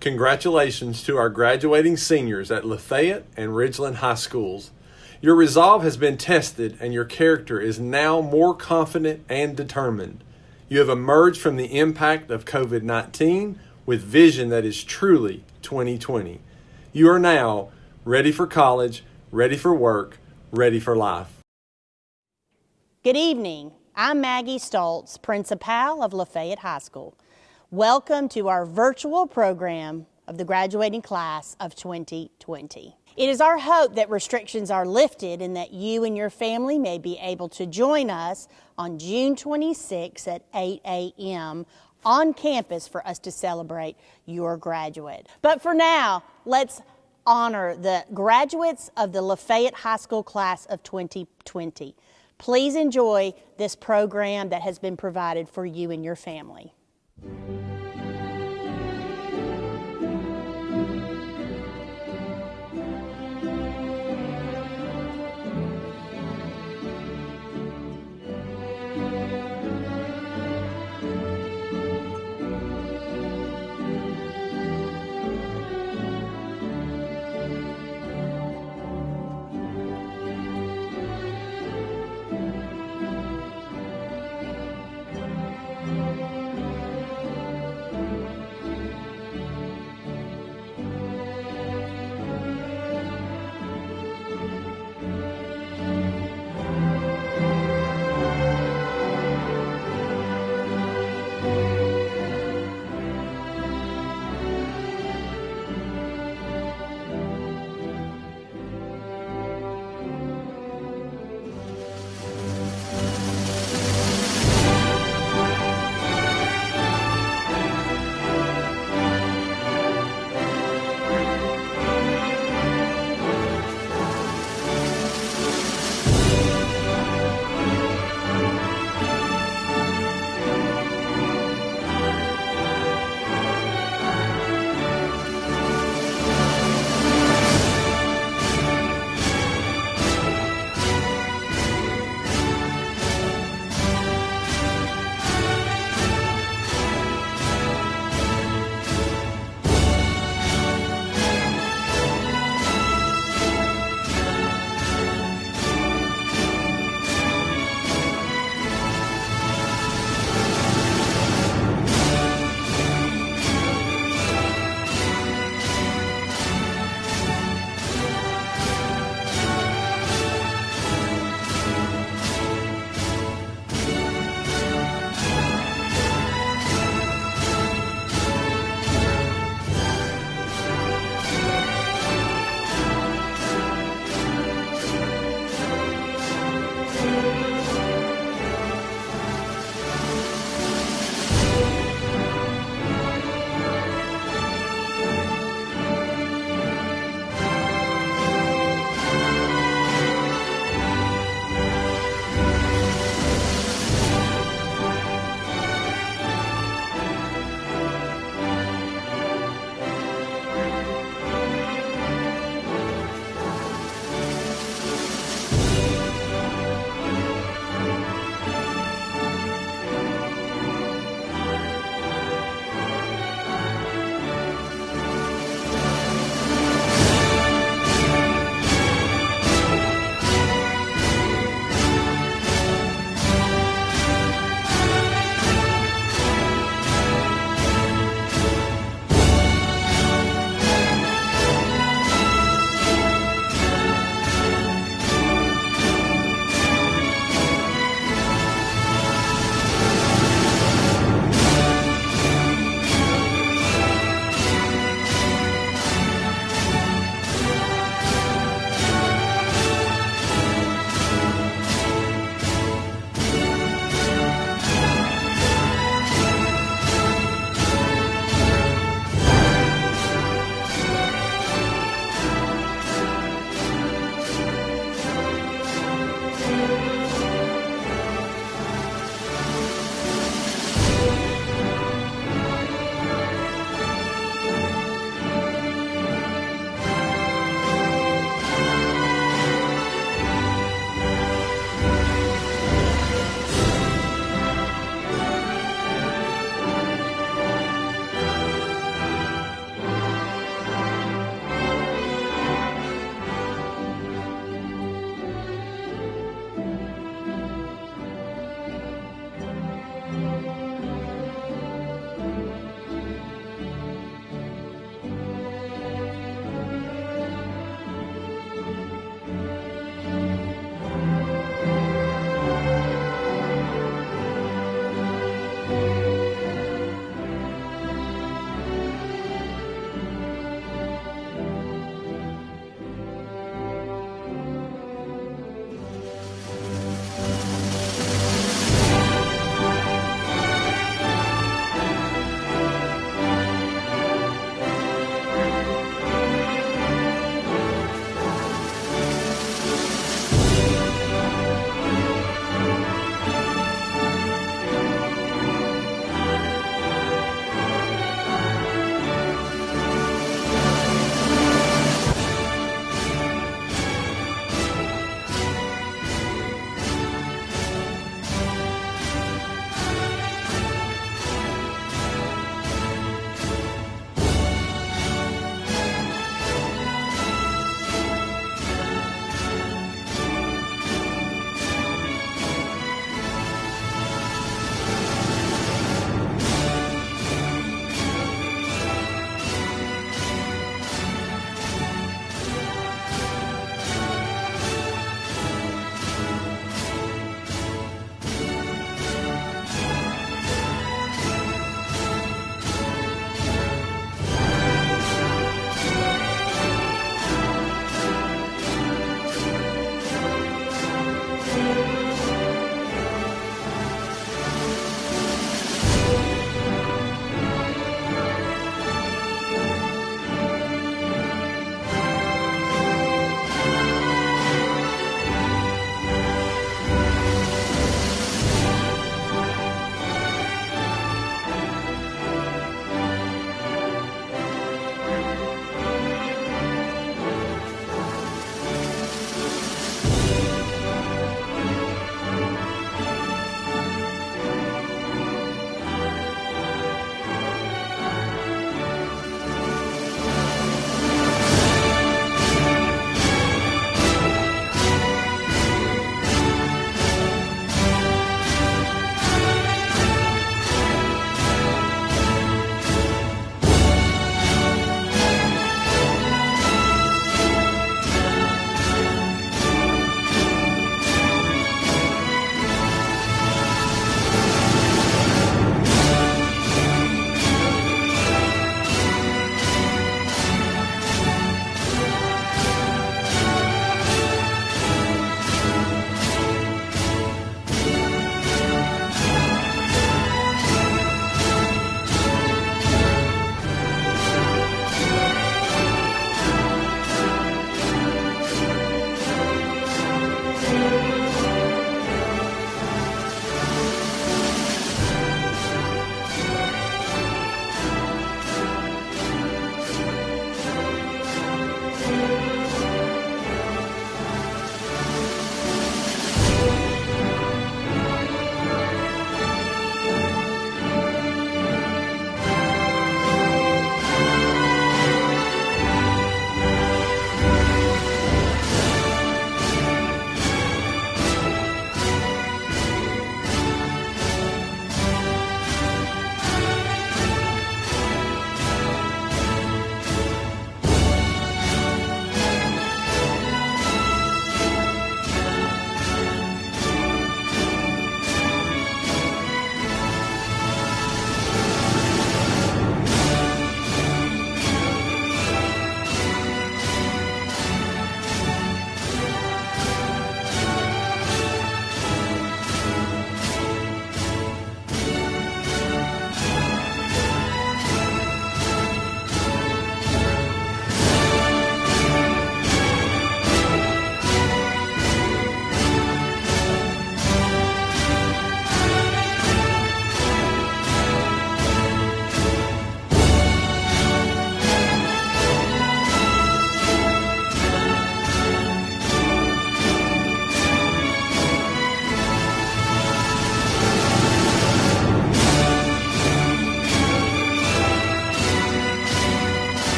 Congratulations to our graduating seniors at Lafayette and Ridgeland High Schools. Your resolve has been tested and your character is now more confident and determined. You have emerged from the impact of COVID-19 with vision that is truly 2020. You are now ready for college, ready for work, ready for life. Good evening. I'm Maggie Stoltz, Principal of Lafayette High School. Welcome to our virtual program of the graduating class of 2020. It is our hope that restrictions are lifted and that you and your family may be able to join us on June 26 at 8 a.m. on campus for us to celebrate your graduate. But for now, let's honor the graduates of the Lafayette High School Class of 2020. Please enjoy this program that has been provided for you and your family.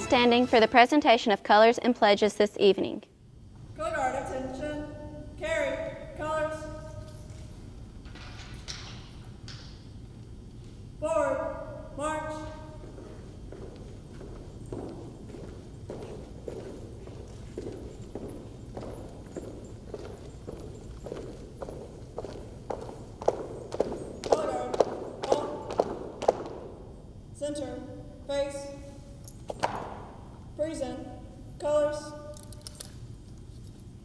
standing for the presentation of colors and pledges this evening. Color guard, attention. Carry, colors. Forward, march. Color guard, hold. Center, face. Present, colors.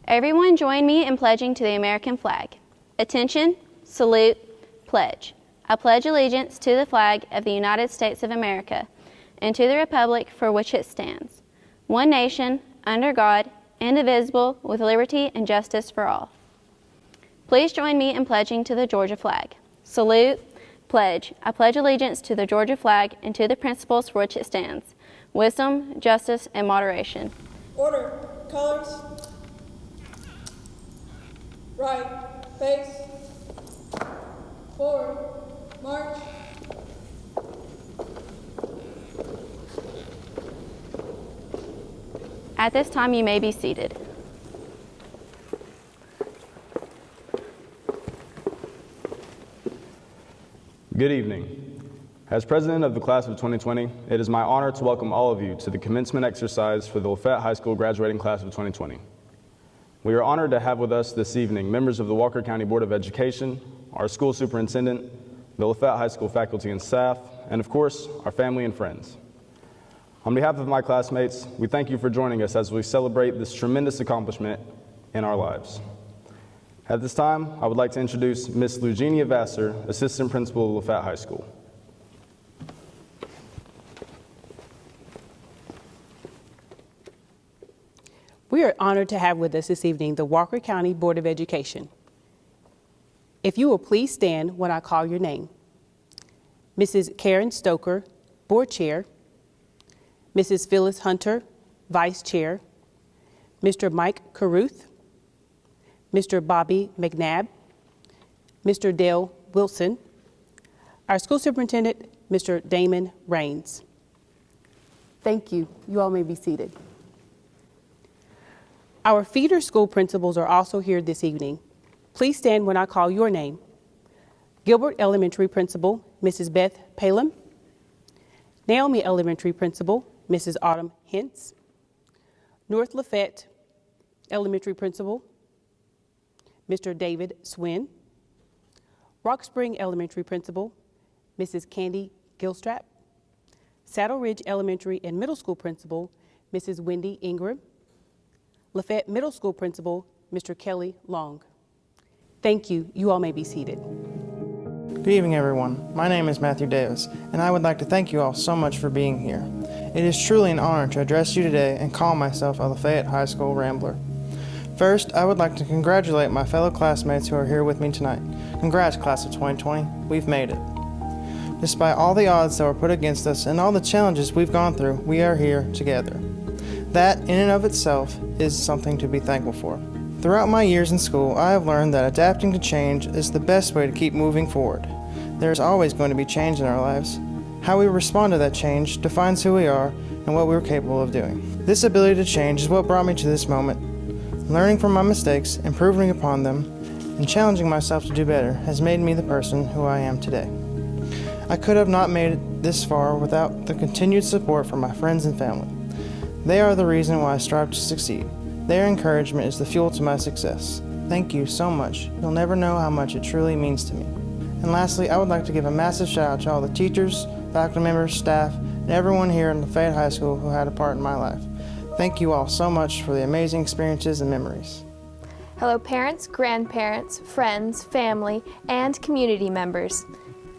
Everyone join me in pledging to the American flag. Attention, salute, pledge. I pledge allegiance to the flag of the United States of America and to the republic for which it stands, one nation, under God, indivisible, with liberty and justice for all. Please join me in pledging to the Georgia flag. Salute, pledge. I pledge allegiance to the Georgia flag and to the principles for which it stands, wisdom, justice, and moderation. Order, colors. Right, face. Forward, march. At this time, you may be seated. Good evening. As president of the class of 2020, it is my honor to welcome all of you to the commencement exercise for the Lafayette High School graduating class of 2020. We are honored to have with us this evening members of the Walker County Board of Education, our school superintendent, the Lafayette High School faculty and staff, and of course, our family and friends. On behalf of my classmates, we thank you for joining us as we celebrate this tremendous accomplishment in our lives. At this time, I would like to introduce Ms. Lugenia Vassar, Assistant Principal of Lafayette High School. We are honored to have with us this evening the Walker County Board of Education. If you will please stand when I call your name. Mrs. Karen Stoker, Board Chair. Mrs. Phyllis Hunter, Vice Chair. Mr. Mike Caruth. Mr. Bobby McNabb. Mr. Dale Wilson. Our school superintendent, Mr. Damon Raines. Thank you. You all may be seated. Our feeder school principals are also here this evening. Please stand when I call your name. Gilbert Elementary Principal, Mrs. Beth Palem. Naomi Elementary Principal, Mrs. Autumn Hintz. North Lafayette Elementary Principal, Mr. David Swin. Rock Spring Elementary Principal, Mrs. Candy Gilstrap. Saddle Ridge Elementary and Middle School Principal, Mrs. Wendy Ingram. Lafayette Middle School Principal, Mr. Kelly Long. Thank you. You all may be seated. Good evening, everyone. My name is Matthew Davis, and I would like to thank you all so much for being here. It is truly an honor to address you today and call myself a Lafayette High School Rambler. First, I would like to congratulate my fellow classmates who are here with me tonight. Congrats, class of 2020. We've made it. Despite all the odds that were put against us and all the challenges we've gone through, we are here together. That, in and of itself, is something to be thankful for. Throughout my years in school, I have learned that adapting to change is the best way to keep moving forward. There is always going to be change in our lives. How we respond to that change defines who we are and what we are capable of doing. This ability to change is what brought me to this moment. Learning from my mistakes, improving upon them, and challenging myself to do better has made me the person who I am today. I could have not made it this far without the continued support from my friends and family. They are the reason why I strive to succeed. Their encouragement is the fuel to my success. Thank you so much. You'll never know how much it truly means to me. And lastly, I would like to give a massive shout out to all the teachers, faculty members, staff, and everyone here at Lafayette High School who had a part in my life. Thank you all so much for the amazing experiences and memories. Hello parents, grandparents, friends, family, and community members.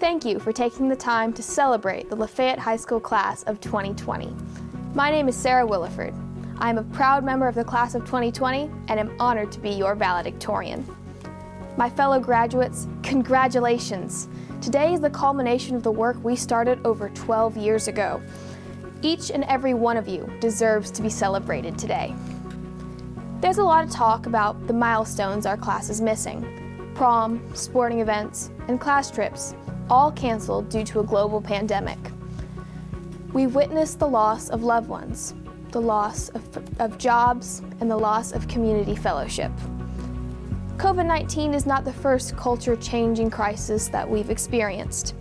Thank you for taking the time to celebrate the Lafayette High School Class of 2020. My name is Sarah Williford. I am a proud member of the Class of 2020 and am honored to be your valedictorian. My fellow graduates, congratulations! Today is the culmination of the work we started over 12 years ago. Each and every one of you deserves to be celebrated today. There's a lot of talk about the milestones our class is missing. Prom, sporting events, and class trips, all canceled due to a global pandemic. We've witnessed the loss of loved ones, the loss of jobs, and the loss of community fellowship. COVID-19 is not the first culture-changing crisis that we've experienced.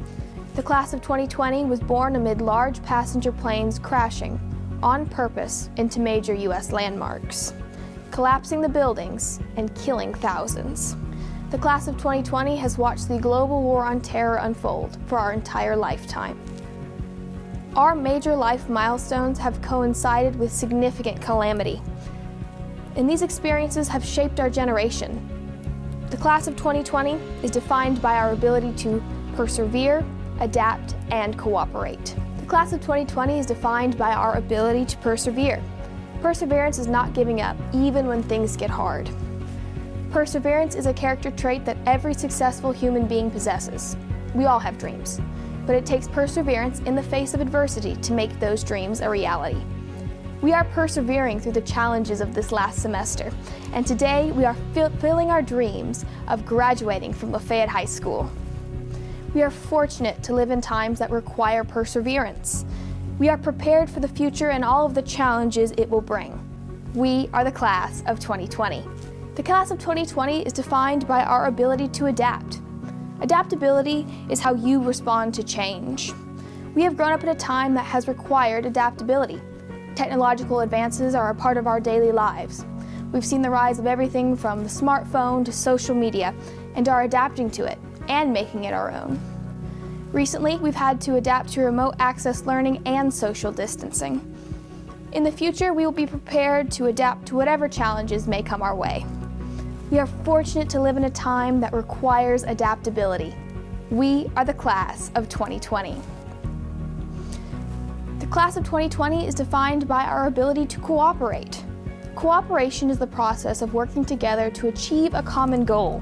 The class of 2020 was born amid large passenger planes crashing on purpose into major U.S. landmarks, collapsing the buildings and killing thousands. The class of 2020 has watched the global war on terror unfold for our entire lifetime. Our major life milestones have coincided with significant calamity, and these experiences have shaped our generation. The class of 2020 is defined by our ability to persevere, adapt, and cooperate. The class of 2020 is defined by our ability to persevere. Perseverance is not giving up, even when things get hard. Perseverance is a character trait that every successful human being possesses. We all have dreams, but it takes perseverance in the face of adversity to make those dreams a reality. We are persevering through the challenges of this last semester, and today we are fulfilling our dreams of graduating from Lafayette High School. We are fortunate to live in times that require perseverance. We are prepared for the future and all of the challenges it will bring. We are the class of 2020. The class of 2020 is defined by our ability to adapt. Adaptability is how you respond to change. We have grown up in a time that has required adaptability. Technological advances are a part of our daily lives. We've seen the rise of everything from the smartphone to social media and are adapting to it and making it our own. Recently, we've had to adapt to remote access learning and social distancing. In the future, we will be prepared to adapt to whatever challenges may come our way. We are fortunate to live in a time that requires adaptability. We are the class of 2020. The class of 2020 is defined by our ability to cooperate. Cooperation is the process of working together to achieve a common goal.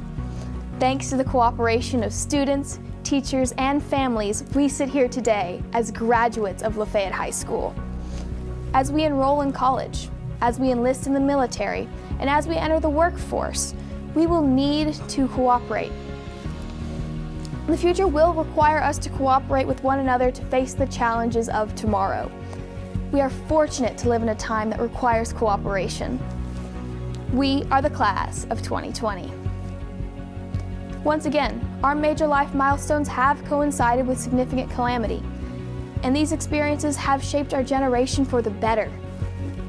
Thanks to the cooperation of students, teachers, and families, we sit here today as graduates of Lafayette High School. As we enroll in college, as we enlist in the military, and as we enter the workforce, we will need to cooperate. The future will require us to cooperate with one another to face the challenges of tomorrow. We are fortunate to live in a time that requires cooperation. We are the class of 2020. Once again, our major life milestones have coincided with significant calamity, and these experiences have shaped our generation for the better.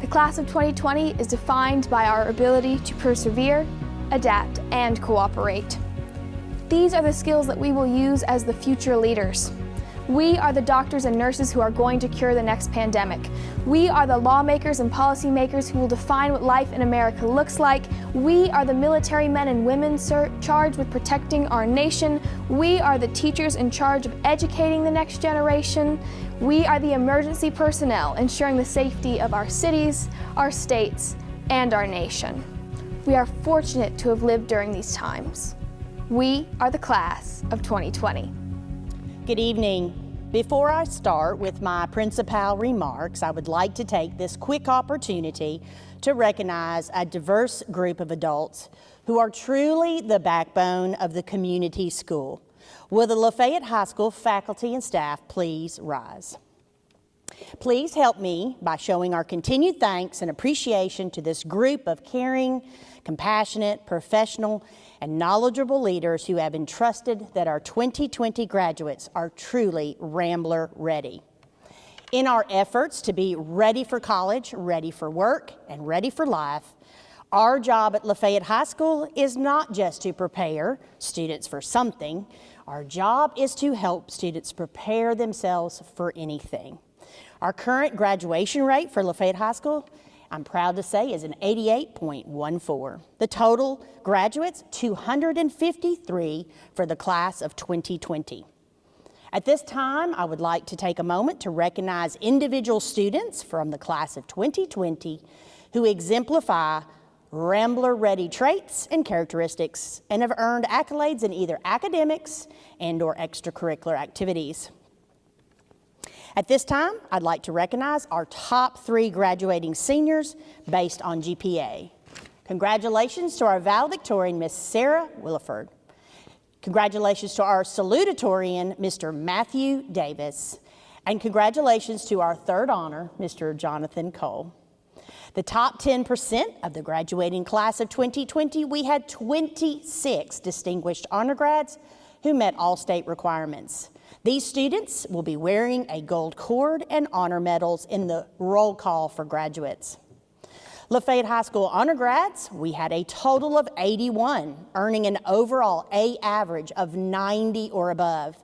The class of 2020 is defined by our ability to persevere, adapt, and cooperate. These are the skills that we will use as the future leaders. We are the doctors and nurses who are going to cure the next pandemic. We are the lawmakers and policymakers who will define what life in America looks like. We are the military men and women charged with protecting our nation. We are the teachers in charge of educating the next generation. We are the emergency personnel ensuring the safety of our cities, our states, and our nation. We are fortunate to have lived during these times. We are the class of 2020. Good evening. Before I start with my principal remarks, I would like to take this quick opportunity to recognize a diverse group of adults who are truly the backbone of the community school. Will the Lafayette High School faculty and staff please rise? Please help me by showing our continued thanks and appreciation to this group of caring, compassionate, professional, and knowledgeable leaders who have entrusted that our 2020 graduates are truly Rambler ready. In our efforts to be ready for college, ready for work, and ready for life, our job at Lafayette High School is not just to prepare students for something. Our job is to help students prepare themselves for anything. Our current graduation rate for Lafayette High School, I'm proud to say, is an 88.14. The total graduates, 253 for the class of 2020. At this time, I would like to take a moment to recognize individual students from the class of 2020 who exemplify Rambler-ready traits and characteristics and have earned accolades in either academics and/or extracurricular activities. At this time, I'd like to recognize our top 3 graduating seniors based on GPA. Congratulations to our Valedictorian, Miss Sarah Williford. Congratulations to our Salutatorian, Mr. Matthew Davis. And congratulations to our third honor, Mr. Jonathan Cole. The top 10% of the graduating class of 2020, we had 26 distinguished honor grads who met all state requirements. These students will be wearing a gold cord and honor medals in the roll call for graduates. Lafayette High School honor grads, we had a total of 81, earning an overall A average of 90 or above.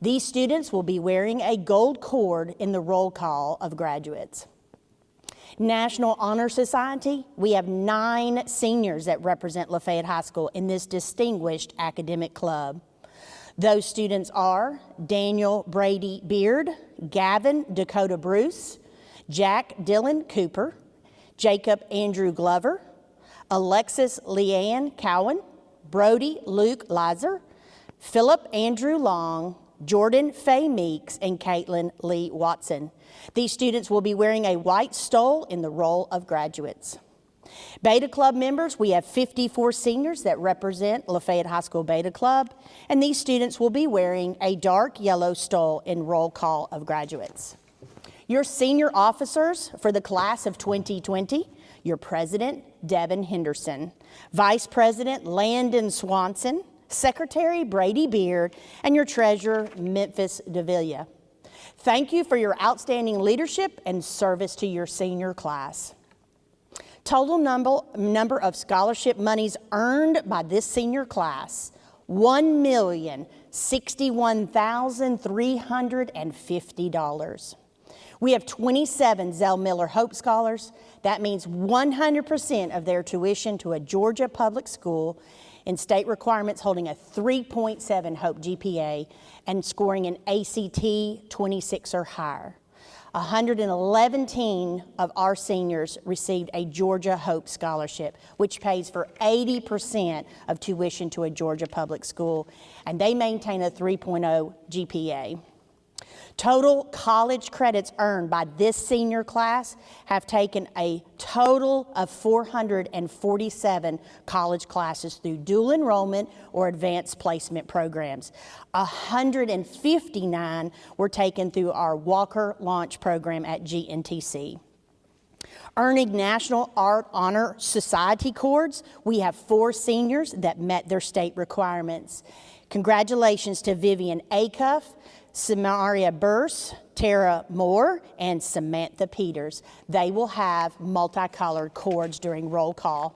These students will be wearing a gold cord in the roll call of graduates. National Honor Society, we have 9 seniors that represent Lafayette High School in this distinguished academic club. Those students are Daniel Brady Beard, Gavin Dakota Bruce, Jack Dylan Cooper, Jacob Andrew Glover, Alexis Leanne Cowan, Brody Luke Lizer, Philip Andrew Long, Jordan Faye Meeks, and Caitlin Lee Watson. These students will be wearing a white stole in the roll of graduates. Beta Club members, we have 54 seniors that represent Lafayette High School Beta Club, and these students will be wearing a dark yellow stole in roll call of graduates. Your senior officers for the class of 2020, your president, Devin Henderson, vice president, Landon Swanson, secretary, Brady Beard, and your treasurer, Memphis Davila. Thank you for your outstanding leadership and service to your senior class. Total number of scholarship monies earned by this senior class, $1,061,350. We have 27 Zell Miller Hope Scholars. That means 100% of their tuition to a Georgia public school in state requirements holding a 3.7 Hope GPA and scoring an ACT 26 or higher. 111 of our seniors received a Georgia Hope Scholarship, which pays for 80% of tuition to a Georgia public school, and they maintain a 3.0 GPA. Total college credits earned by this senior class have taken a total of 447 college classes through dual enrollment or advanced placement programs. 159 were taken through our Walker Launch program at GNTC. Earning National Art Honor Society cords, we have 4 seniors that met their state requirements. Congratulations to Vivian Acuff, Samaria Burse, Tara Moore, and Samantha Peters. They will have multicolored cords during roll call.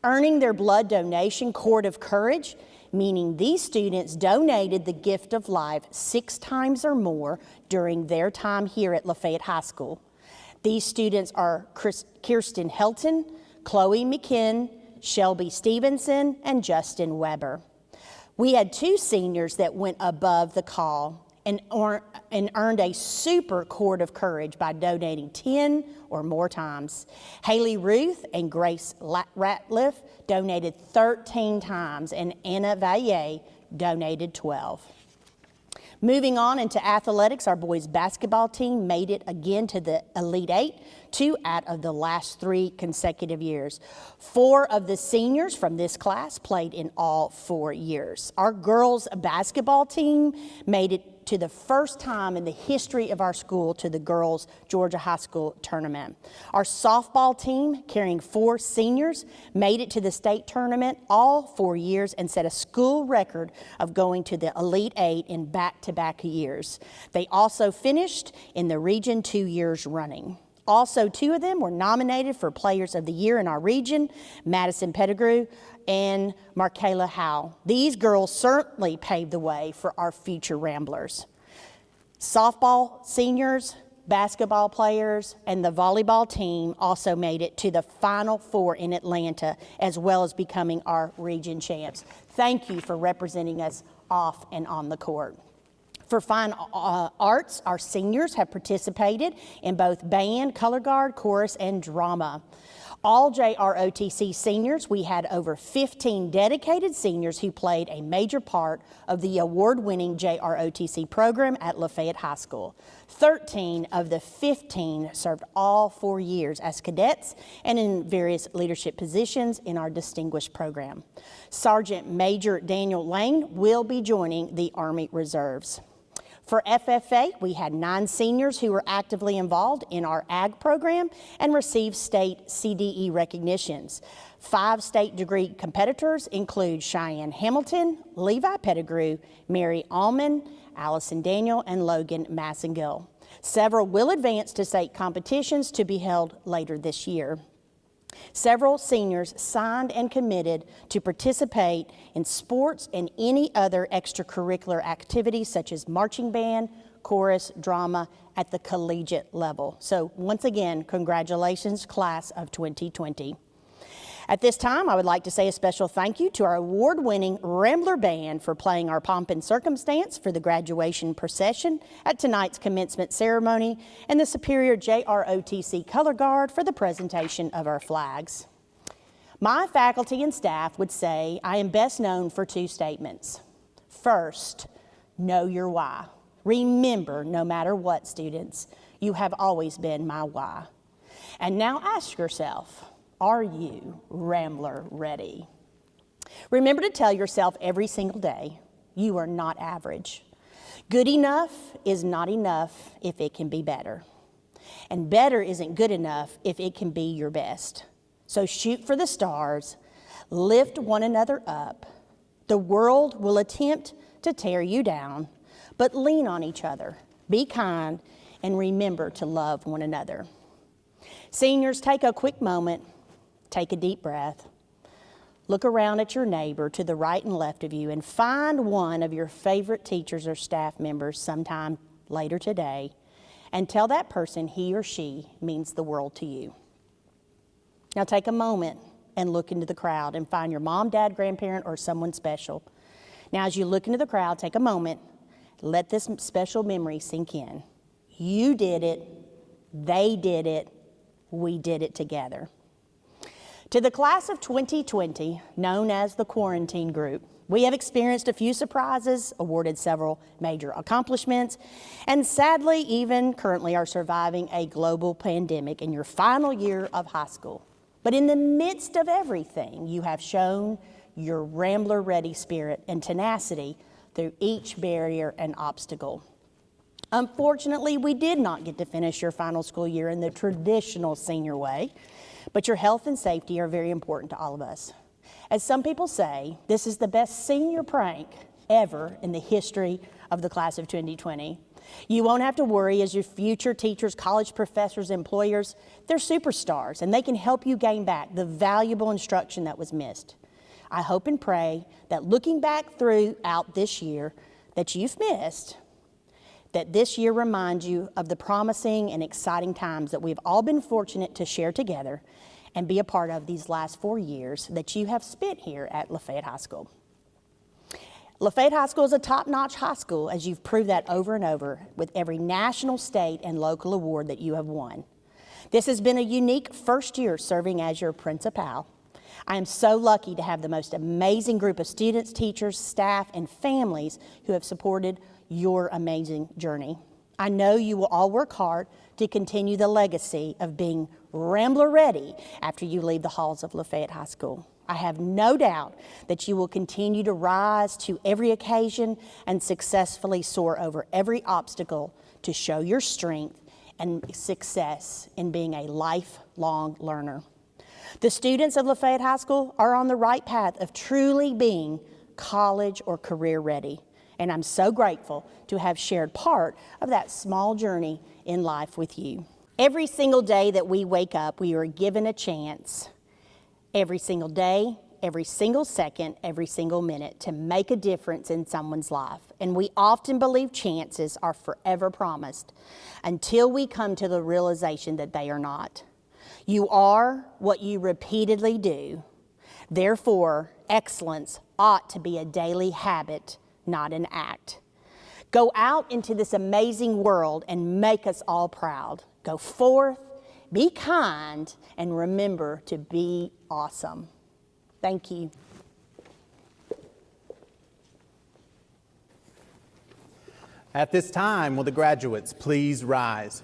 Earning their blood donation cord of courage, meaning these students donated the gift of life 6 times or more during their time here at Lafayette High School. These students are Kirsten Helton, Chloe McKinn, Shelby Stevenson, and Justin Weber. We had 2 seniors that went above the call and earned a super cord of courage by donating 10 or more times. Haley Ruth and Grace Ratliff donated 13 times, and Anna Valle donated 12. Moving on into athletics, our boys basketball team made it again to the Elite 8, 2 out of the last 3 consecutive years. 4 of the seniors from this class played in all 4 years. Our girls basketball team made it to the first time in the history of our school to the girls Georgia High School tournament. Our softball team, carrying 4 seniors, made it to the state tournament all 4 years and set a school record of going to the Elite 8 in back-to-back years. They also finished in the region 2 years running. Also, 2 of them were nominated for Players of the Year in our region, Madison Pettigrew and Markayla Howe. These girls certainly paved the way for our future Ramblers. Softball seniors, basketball players, and the volleyball team also made it to the Final Four in Atlanta, as well as becoming our region champs. Thank you for representing us off and on the court. For fine arts, our seniors have participated in both band, color guard, chorus, and drama. All JROTC seniors, we had over 15 dedicated seniors who played a major part of the award-winning JROTC program at Lafayette High School. 13 of the 15 served all 4 years as cadets and in various leadership positions in our distinguished program. Sergeant Major Daniel Lane will be joining the Army Reserves. For FFA, we had 9 seniors who were actively involved in our ag program and received state CDE recognitions. 5 state degree competitors include Cheyenne Hamilton, Levi Pettigrew, Mary Allman, Allison Daniel, and Logan Massengill. Several will advance to state competitions to be held later this year. Several seniors signed and committed to participate in sports and any other extracurricular activities such as marching band, chorus, drama at the collegiate level. So once again, congratulations, class of 2020. At this time, I would like to say a special thank you to our award-winning Rambler Band for playing our pomp and circumstance for the graduation procession at tonight's commencement ceremony, and the Superior JROTC Color Guard for the presentation of our flags. My faculty and staff would say I am best known for 2 statements. First, know your why. Remember, no matter what, students, you have always been my why. And now ask yourself, are you Rambler ready? Remember to tell yourself every single day, you are not average. Good enough is not enough if it can be better. And better isn't good enough if it can be your best. So shoot for the stars, lift one another up. The world will attempt to tear you down, but lean on each other, be kind, and remember to love one another. Seniors, take a quick moment. Take a deep breath. Look around at your neighbor to the right and left of you and find one of your favorite teachers or staff members sometime later today and tell that person he or she means the world to you. Now take a moment and look into the crowd and find your mom, dad, grandparent, or someone special. Now as you look into the crowd, take a moment, let this special memory sink in. You did it, they did it, we did it together. To the class of 2020, known as the quarantine group, we have experienced a few surprises, awarded several major accomplishments, and sadly, even currently are surviving a global pandemic in your final year of high school. But in the midst of everything, you have shown your Rambler-ready spirit and tenacity through each barrier and obstacle. Unfortunately, we did not get to finish your final school year in the traditional senior way, but your health and safety are very important to all of us. As some people say, this is the best senior prank ever in the history of the class of 2020. You won't have to worry as your future teachers, college professors, employers, they're superstars and they can help you gain back the valuable instruction that was missed. I hope and pray that looking back throughout this year that you've missed, that this year reminds you of the promising and exciting times that we've all been fortunate to share together and be a part of these last 4 years that you have spent here at Lafayette High School. Lafayette High School is a top-notch high school, as you've proved that over and over with every national, state, and local award that you have won. This has been a unique first year serving as your principal. I am so lucky to have the most amazing group of students, teachers, staff, and families who have supported your amazing journey. I know you will all work hard to continue the legacy of being Rambler ready after you leave the halls of Lafayette High School. I have no doubt that you will continue to rise to every occasion and successfully soar over every obstacle to show your strength and success in being a lifelong learner. The students of Lafayette High School are on the right path of truly being college or career ready. And I'm so grateful to have shared part of that small journey in life with you. Every single day that we wake up, we are given a chance. Every single day, every single second, every single minute to make a difference in someone's life. And we often believe chances are forever promised until we come to the realization that they are not. You are what you repeatedly do. Therefore, excellence ought to be a daily habit, not an act. Go out into this amazing world and make us all proud. Go forth, be kind, and remember to be awesome. Thank you. At this time, will the graduates please rise?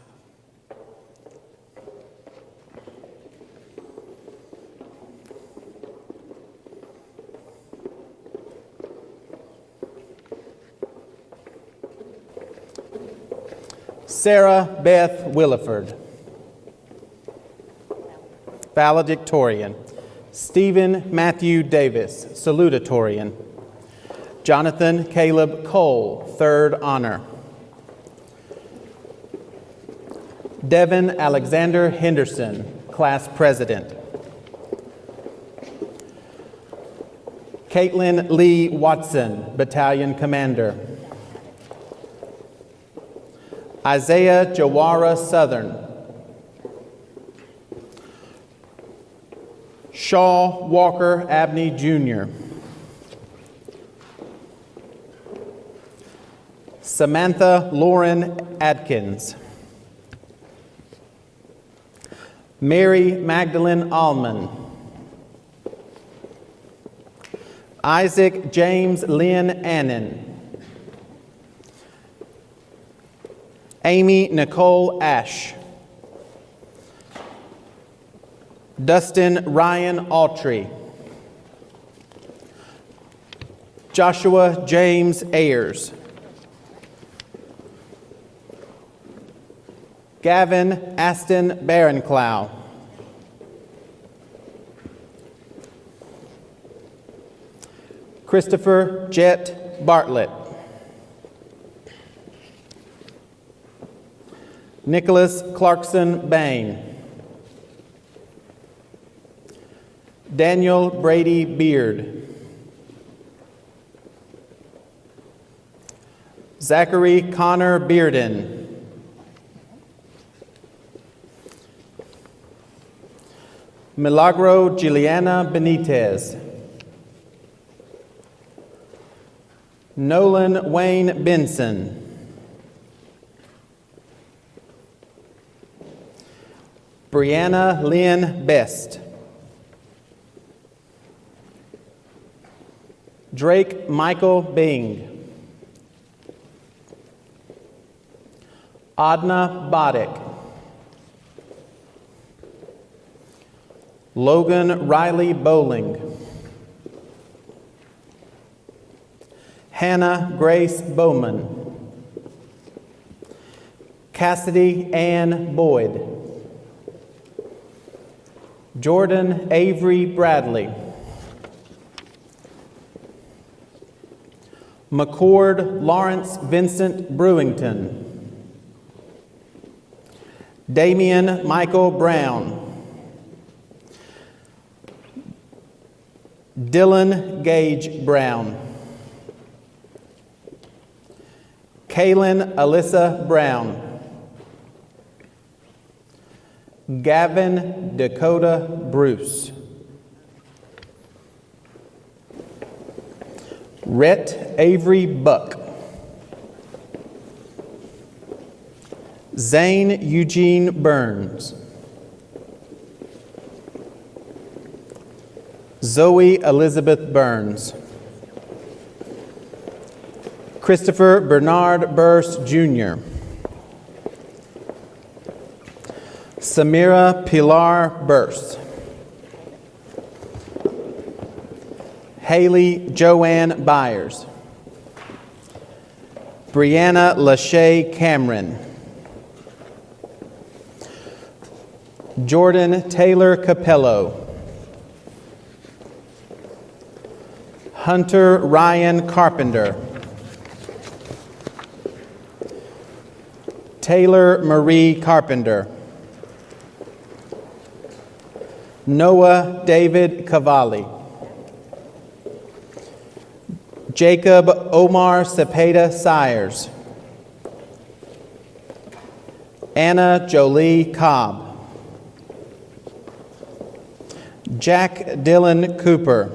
Sarah Beth Williford. Valedictorian. Stephen Matthew Davis, Salutatorian. Jonathan Caleb Cole, third honor. Devin Alexander Henderson, class president. Caitlin Lee Watson, battalion commander. Isaiah Jawara Southern. Shaw Walker Abney Jr. Samantha Lauren Adkins. Mary Magdalene Allman. Isaac James Lynn Annan. Amy Nicole Ash. Dustin Ryan Autry. Joshua James Ayers. Gavin Aston Barenclough. Christopher Jet Bartlett. Nicholas Clarkson Bain. Daniel Brady Beard. Zachary Connor Bearden. Milagro Juliana Benitez. Nolan Wayne Benson. Brianna Lynn Best. Drake Michael Bing. Adna Boddick. Logan Riley Bowling. Hannah Grace Bowman. Cassidy Ann Boyd. Jordan Avery Bradley. McCord Lawrence Vincent Brewington. Damian Michael Brown. Dylan Gage Brown. Kaylin Alyssa Brown. Gavin Dakota Bruce. Rhett Avery Buck. Zane Eugene Burns. Zoe Elizabeth Burns. Christopher Bernard Burse Jr. Samira Pilar Burse. Haley Joanne Byers. Brianna Lachey Cameron. Jordan Taylor Capello. Hunter Ryan Carpenter. Taylor Marie Carpenter. Noah David Cavalli. Jacob Omar Cepeda Sires. Anna Jolie Cobb. Jack Dylan Cooper.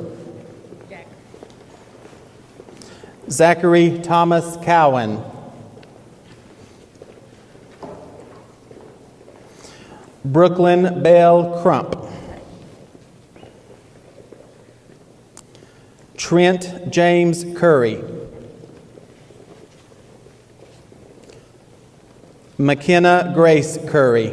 Zachary Thomas Cowan. Brooklyn Bell Crump. Trent James Curry. McKenna Grace Curry.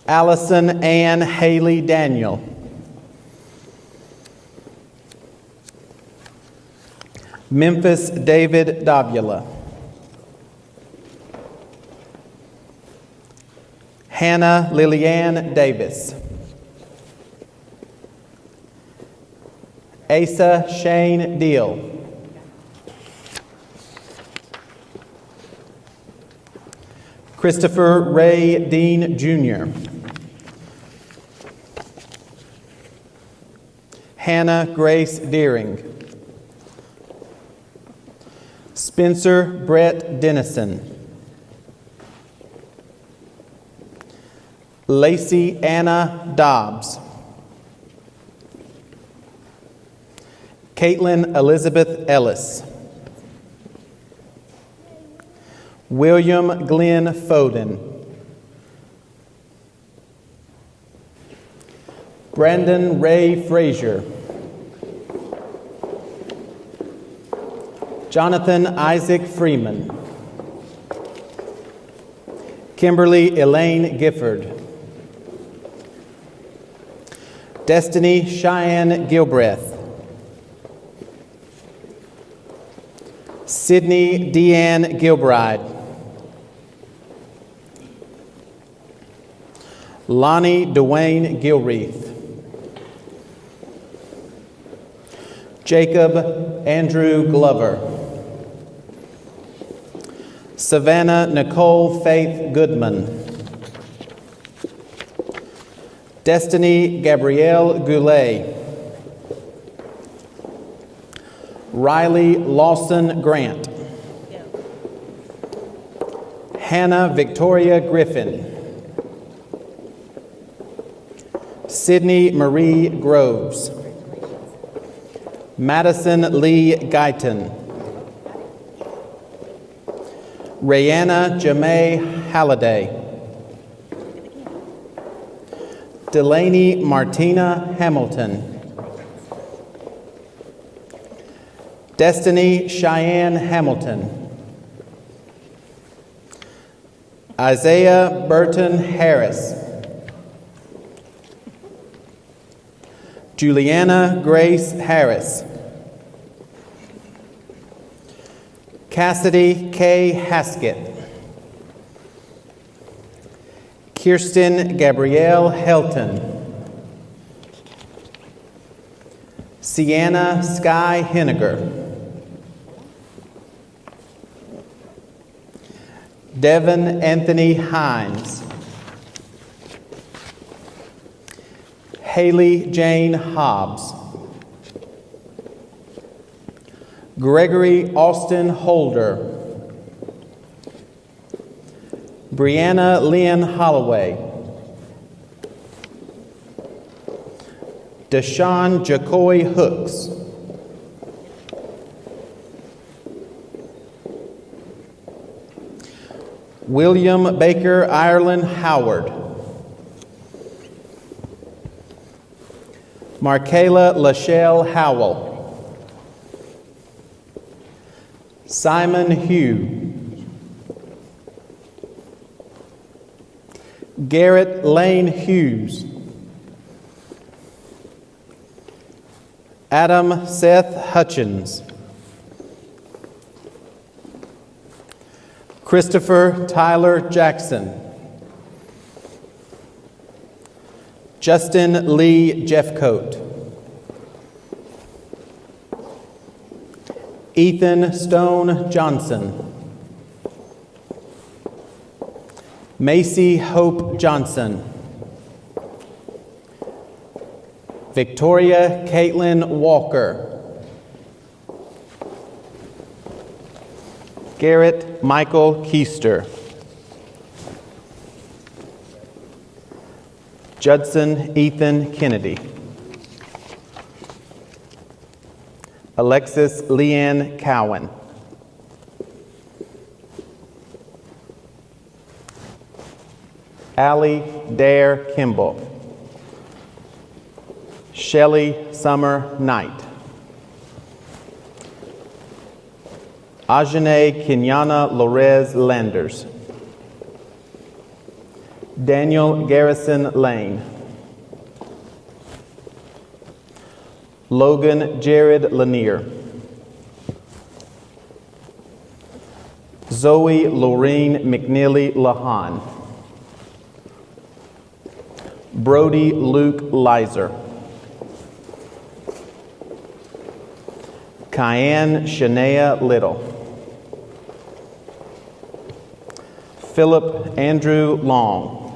Allison Ann Haley Daniel. Memphis David Davila. Hannah Lillian Davis. Asa Shane Deal. Christopher Ray Dean Jr. Hannah Grace Deering. Spencer Brett Dennison. Lacey Anna Dobbs. Caitlin Elizabeth Ellis. William Glenn Foden. Brandon Ray Frazier. Jonathan Isaac Freeman. Kimberly Elaine Gifford. Destiny Cheyenne Gilbreth. Sydney Deanne Gilbride. Lonnie Dwayne Gilreath. Jacob Andrew Glover. Savannah Nicole Faith Goodman. Destiny Gabrielle Goulet. Riley Lawson Grant. Hannah Victoria Griffin. Sydney Marie Groves. Madison Lee Guyton. Rayanna Jamay Halliday. Delaney Martina Hamilton. Destiny Cheyenne Hamilton. Isaiah Burton Harris. Juliana Grace Harris. Cassidy K. Haskett. Kirsten Gabrielle Helton. Sienna Sky Henniger. Devin Anthony Hines. Haley Jane Hobbs. Gregory Austin Holder. Brianna Lynn Holloway. Deshaun Jacoy Hooks. William Baker Ireland Howard. Markayla Lachelle Howell. Simon Hugh. Garrett Lane Hughes. Adam Seth Hutchins. Christopher Tyler Jackson. Justin Lee Jeffcoat. Ethan Stone Johnson. Macy Hope Johnson. Victoria Caitlin Walker. Garrett Michael Keister. Judson Ethan Kennedy. Alexis Leanne Cowan. Allie Dare Kimball. Shelley Summer Knight. Ajane Kenyana Lorez Landers. Daniel Garrison Lane. Logan Jared Lanier. Zoe Lorene McNeely Lahan. Brody Luke Lizer. Kyan Shania Little. Philip Andrew Long.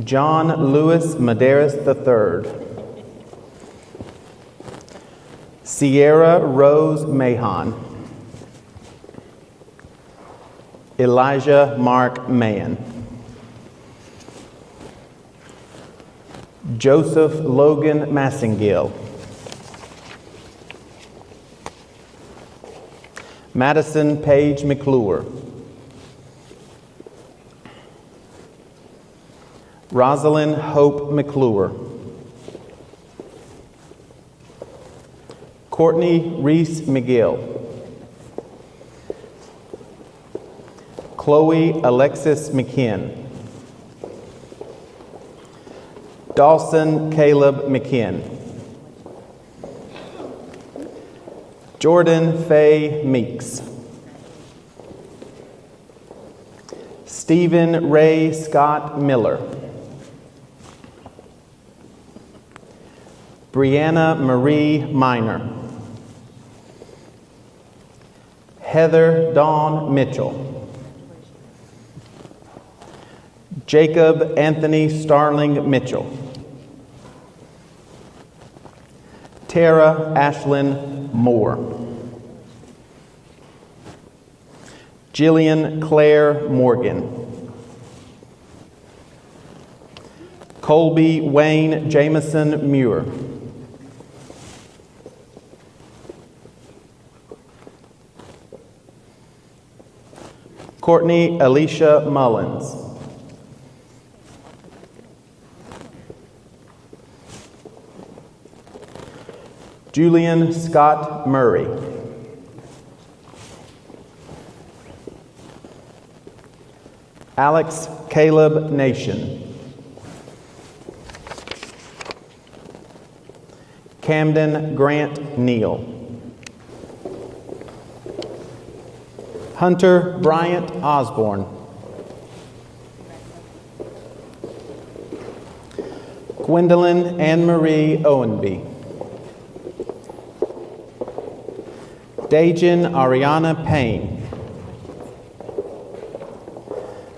John Lewis Medeiros III. Sierra Rose Mahan. Elijah Mark Mann. Joseph Logan Massengill. Madison Page McClure. Rosalind Hope McClure. Courtney Reese McGill. Chloe Alexis McKinn. Dawson Caleb McKinn. Jordan Faye Meeks. Stephen Ray Scott Miller. Brianna Marie Minor. Heather Dawn Mitchell. Jacob Anthony Starling Mitchell. Tara Ashlyn Moore. Jillian Claire Morgan. Colby Wayne Jameson Muir. Courtney Alicia Mullins. Julian Scott Murray. Alex Caleb Nation. Camden Grant Neal. Hunter Bryant Osborne. Gwendolyn Anne-Marie Owenby. Dajan Ariana Payne.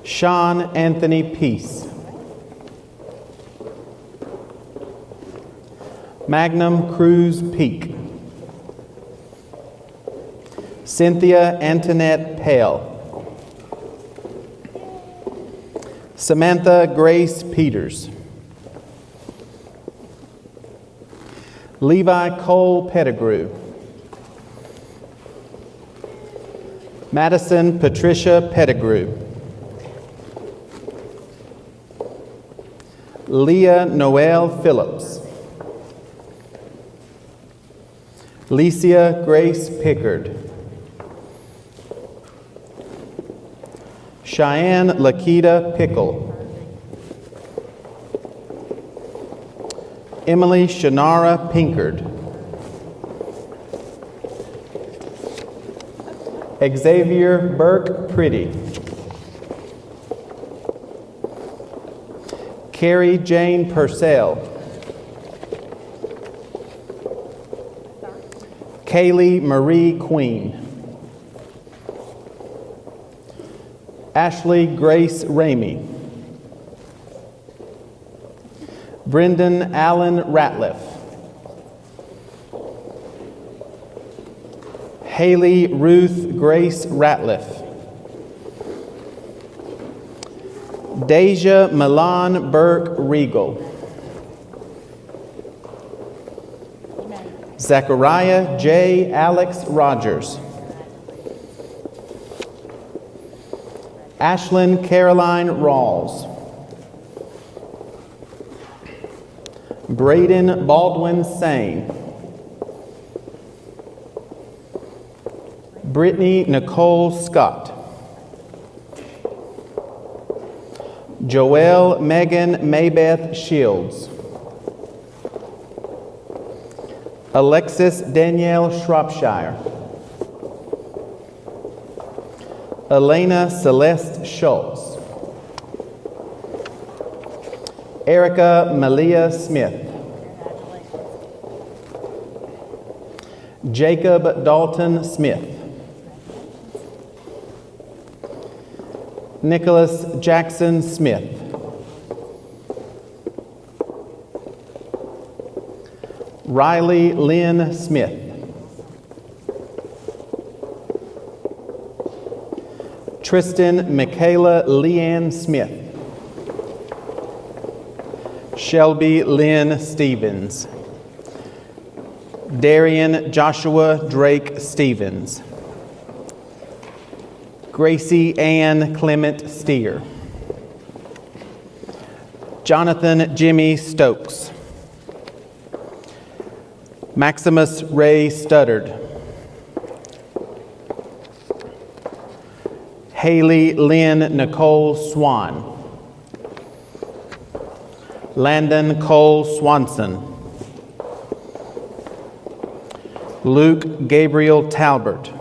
Sean Anthony Peace. Magnum Cruz Peak. Cynthia Antoinette Pale. Samantha Grace Peters. Levi Cole Pettigrew. Madison Patricia Pettigrew. Leah Noel Phillips. Licia Grace Pickard. Cheyenne Lakita Pickle. Emily Shanara Pinkard. Xavier Burke Pretty. Carrie Jane Purcell. Kaylee Marie Queen. Ashley Grace Ramey. Brendan Allen Ratliff. Haley Ruth Grace Ratliff. Deja Milan Burke Regal. Zachariah J. Alex Rogers. Ashlyn Caroline Rawls. Braden Baldwin Sane. Brittany Nicole Scott. Joelle Megan Maybeth Shields. Alexis Danielle Shropshire. Elena Celeste Schultz. Erica Malia Smith. Jacob Dalton Smith. Nicholas Jackson Smith. Riley Lynn Smith. Tristan Michaela Leanne Smith. Shelby Lynn Stevens. Darian Joshua Drake Stevens. Gracie Ann Clement Steer. Jonathan Jimmy Stokes. Maximus Ray Studdard. Haley Lynn Nicole Swan. Landon Cole Swanson. Luke Gabriel Talbert.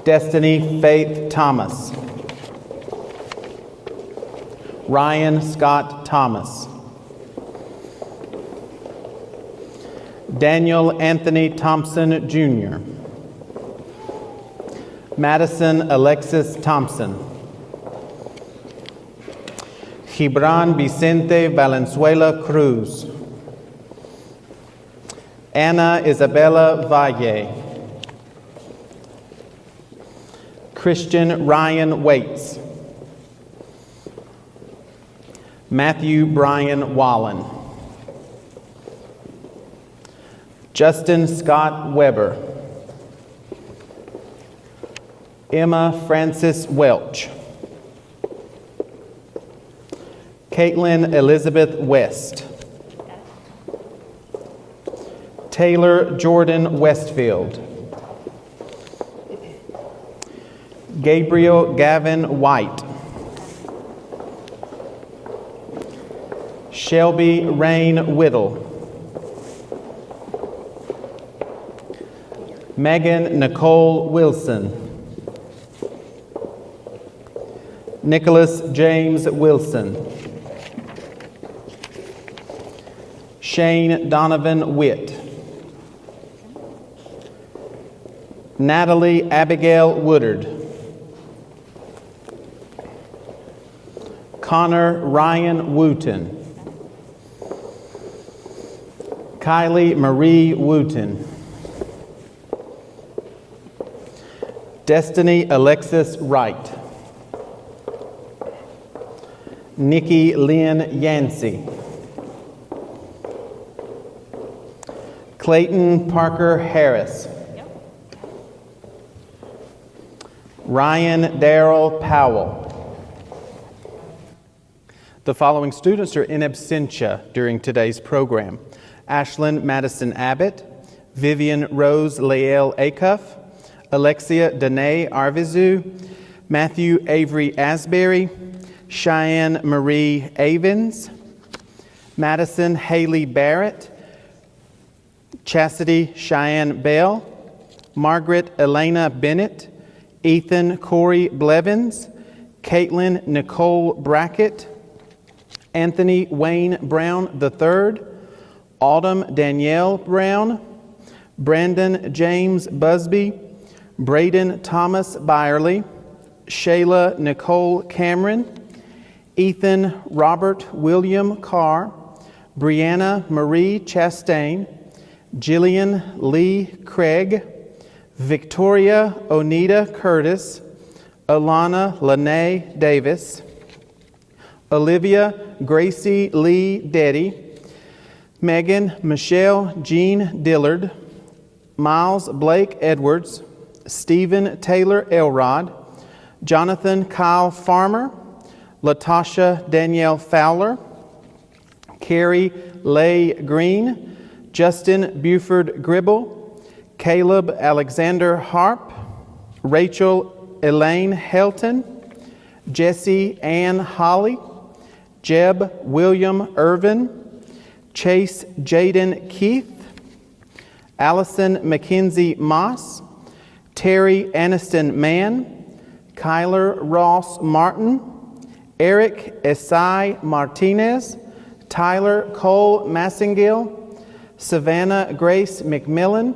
Destiny Faith Thomas. Ryan Scott Thomas. Daniel Anthony Thompson Jr. Madison Alexis Thompson. Gibran Vicente Valenzuela Cruz. Anna Isabella Valle. Christian Ryan Waits. Matthew Brian Wallen. Justin Scott Weber. Emma Francis Welch. Caitlin Elizabeth West. Taylor Jordan Westfield. Gabriel Gavin White. Shelby Rain Whittle. Megan Nicole Wilson. Nicholas James Wilson. Shane Donovan Witt. Natalie Abigail Woodard. Connor Ryan Wooten. Kylie Marie Wooten. Destiny Alexis Wright. Nikki Lynn Yancey. Clayton Parker Harris. Ryan Darrell Powell. The following students are in absentia during today's program: Ashlyn Madison Abbott, Vivian Rose Lael Acuff, Alexia Danae Arvizu, Matthew Avery Asbury, Cheyenne Marie Avens, Madison Haley Barrett, Chastity Cheyenne Bell, Margaret Elena Bennett, Ethan Corey Blevins, Caitlin Nicole Brackett, Anthony Wayne Brown III, Autumn Danielle Brown, Brandon James Busby, Braden Thomas Byerly, Shayla Nicole Cameron, Ethan Robert William Carr, Brianna Marie Chastain, Jillian Lee Craig, Victoria Onita Curtis, Alana Lene Davis, Olivia Gracie Lee Deddy, Megan Michelle Jean Dillard, Miles Blake Edwards, Stephen Taylor Elrod, Jonathan Kyle Farmer, Latasha Danielle Fowler, Carrie Leigh Green, Justin Buford Gribble, Caleb Alexander Harp, Rachel Elaine Helton, Jesse Ann Holly, Jeb William Irvin, Chase Jaden Keith, Allison Mackenzie Moss, Terry Aniston Mann, Kyler Ross Martin, Eric Esai Martinez, Tyler Cole Massengill, Savannah Grace McMillan,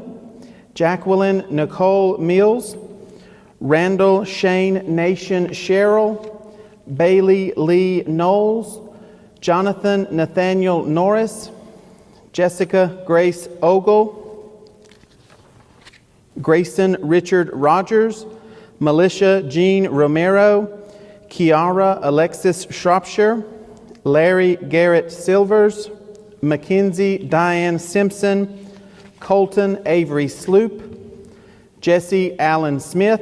Jacqueline Nicole Mills, Randall Shane Nation Sherrill, Bailey Lee Knowles, Jonathan Nathaniel Norris, Jessica Grace Ogle, Grayson Richard Rogers, Militia Jean Romero, Kiara Alexis Shropshire, Larry Garrett Silvers, Mackenzie Diane Simpson, Colton Avery Sloop, Jesse Allen Smith,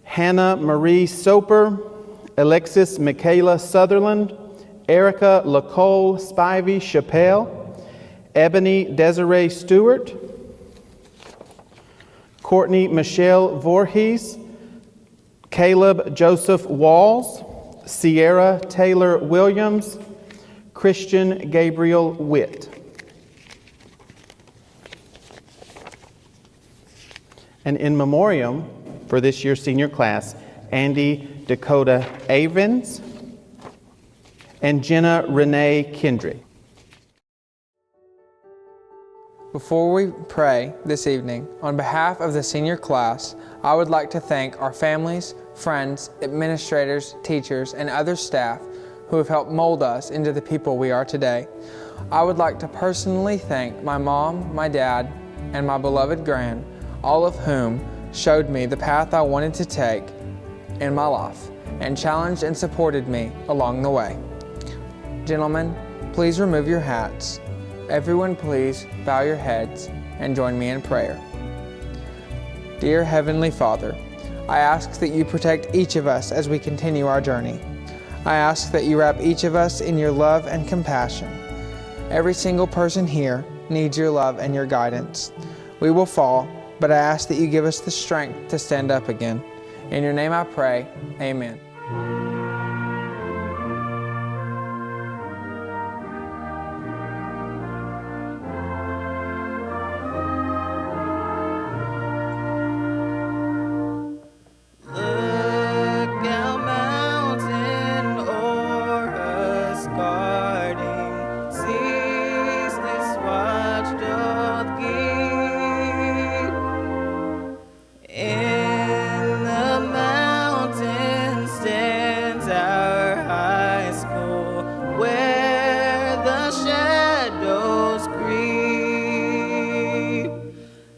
Hannah Marie Soper, Alexis Michaela Sutherland, Erica Lacole Spivey Chappelle, Ebony Desiree Stewart, Courtney Michelle Voorhees, Caleb Joseph Walls, Sierra Taylor Williams, Christian Gabriel Witt. And in memoriam for this year's senior class, Andy Dakota Avens and Jenna Renee Kendry. Before we pray this evening, on behalf of the senior class, I would like to thank our families, friends, administrators, teachers, and other staff who have helped mold us into the people we are today. I would like to personally thank my mom, my dad, and my beloved Gran, all of whom showed me the path I wanted to take in my life and challenged and supported me along the way. Gentlemen, please remove your hats. Everyone, please bow your heads and join me in prayer. Dear Heavenly Father, I ask that you protect each of us as we continue our journey. I ask that you wrap each of us in your love and compassion. Every single person here needs your love and your guidance. We will fall, but I ask that you give us the strength to stand up again. In your name I pray, amen.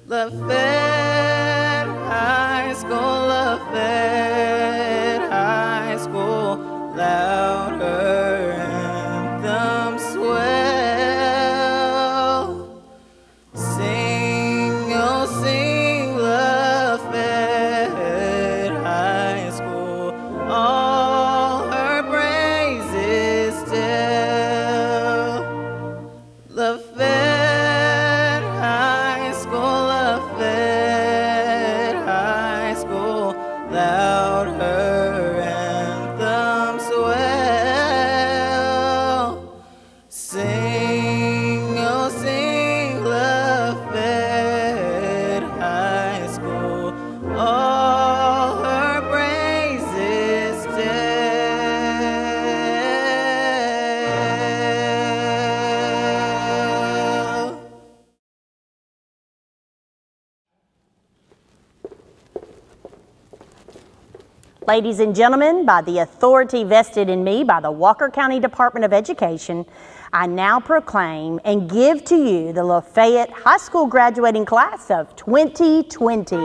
Lafayette High School, Lafayette High School, louder anthem swell. Sing, oh sing, Lafayette High School, all her praises tell. Lafayette High School, Lafayette High School, loud her anthem swell. Sing, oh sing, Lafayette High School, all her praises tell. Ladies and gentlemen, by the authority vested in me by the Walker County Department of Education, I now proclaim and give to you the Lafayette High School graduating class of 2020.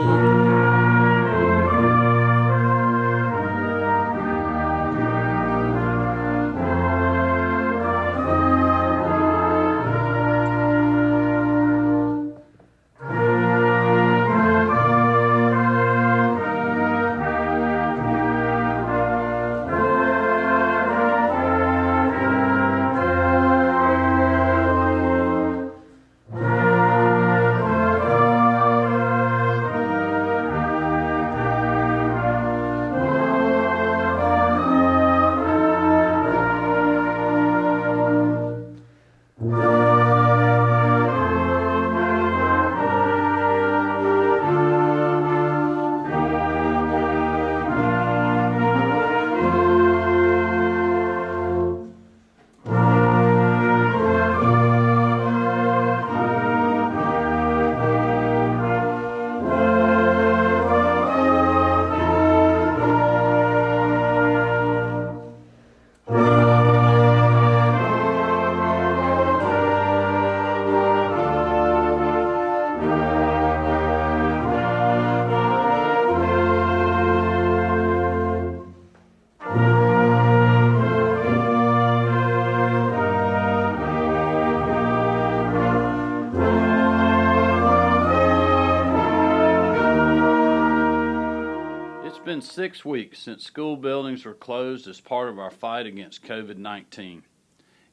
It's been 6 weeks since school buildings were closed as part of our fight against COVID-19.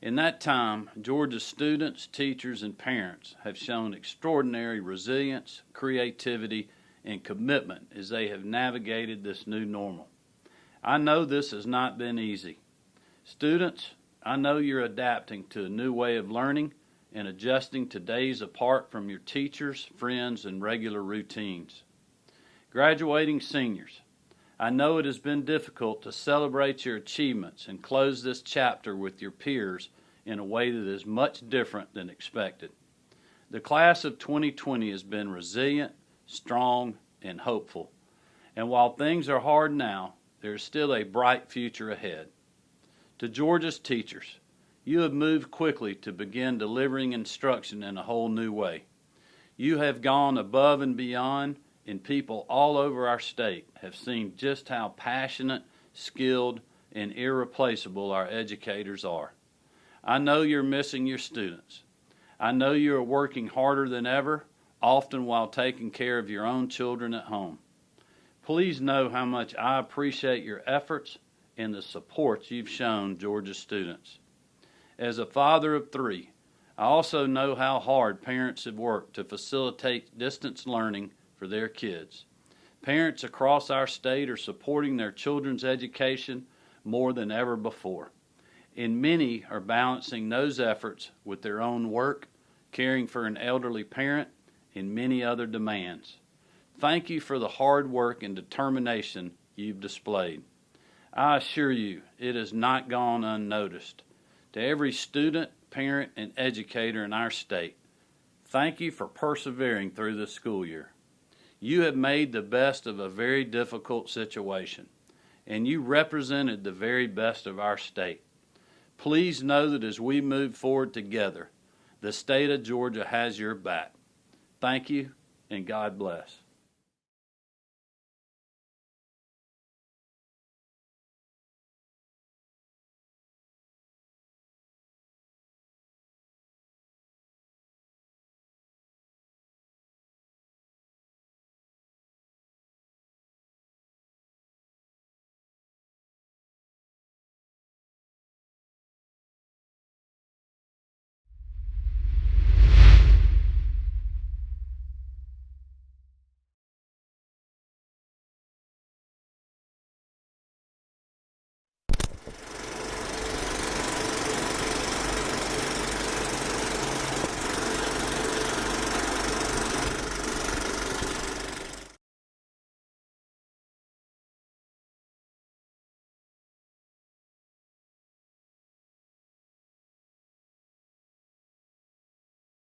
In that time, Georgia's students, teachers, and parents have shown extraordinary resilience, creativity, and commitment as they have navigated this new normal. I know this has not been easy. Students, I know you're adapting to a new way of learning and adjusting to days apart from your teachers, friends, and regular routines. Graduating seniors, I know it has been difficult to celebrate your achievements and close this chapter with your peers in a way that is much different than expected. The class of 2020 has been resilient, strong, and hopeful. And while things are hard now, there is still a bright future ahead. To Georgia's teachers, you have moved quickly to begin delivering instruction in a whole new way. You have gone above and beyond, and people all over our state have seen just how passionate, skilled, and irreplaceable our educators are. I know you're missing your students. I know you are working harder than ever, often while taking care of your own children at home. Please know how much I appreciate your efforts and the support you've shown Georgia students. As a father of 3, I also know how hard parents have worked to facilitate distance learning for their kids. Parents across our state are supporting their children's education more than ever before, and many are balancing those efforts with their own work, caring for an elderly parent, and many other demands. Thank you for the hard work and determination you've displayed. I assure you, it has not gone unnoticed. To every student, parent, and educator in our state, thank you for persevering through this school year. You have made the best of a very difficult situation, and you represented the very best of our state. Please know that as we move forward together, the state of Georgia has your back. Thank you, and God bless.